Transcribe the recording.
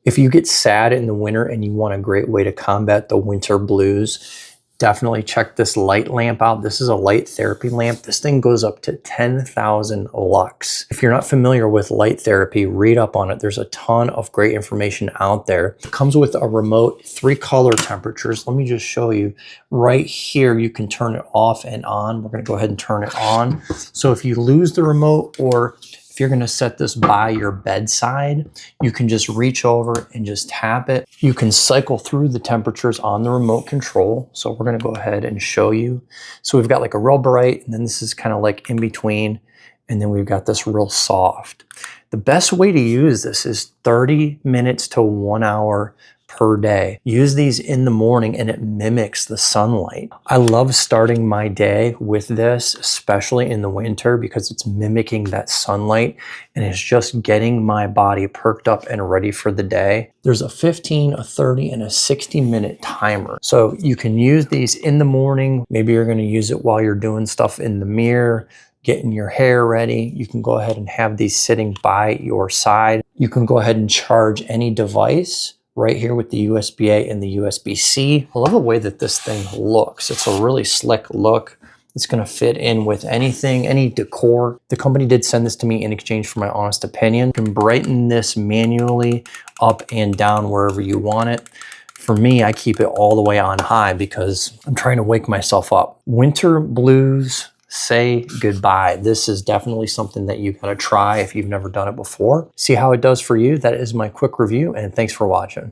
If you get sad in the winter and you want a great way to combat the winter blues, definitely check this light lamp out. This is a light therapy lamp. This thing goes up to 10,000 lux. If you're not familiar with light therapy, read up on it. There's a ton of great information out there. It comes with a remote, 3 color temperatures. Let me just show you. Right here, you can turn it off and on. We're gonna go ahead and turn it on. So if you lose the remote, or if you're gonna set this by your bedside, you can just reach over and just tap it. You can cycle through the temperatures on the remote control. So we're gonna go ahead and show you. So we've got like a real bright, and then this is kind of like in between, and then we've got this real soft. The best way to use this is 30 minutes to 1 hour per day. Use these in the morning and it mimics the sunlight. I love starting my day with this, especially in the winter, because it's mimicking that sunlight and it's just getting my body perked up and ready for the day. There's a 15, a 30, and a 60-minute timer. So you can use these in the morning. Maybe you're gonna use it while you're doing stuff in the mirror, getting your hair ready. You can go ahead and have these sitting by your side. You can go ahead and charge any device right here with the USB-A and the USB-C. I love the way that this thing looks. It's a really slick look. It's gonna fit in with anything, any decor. The company did send this to me in exchange for my honest opinion. You can brighten this manually up and down wherever you want it. For me, I keep it all the way on high because I'm trying to wake myself up. Winter blues, say goodbye. This is definitely something that you gotta try if you've never done it before. See how it does for you. That is my quick review, and thanks for watching.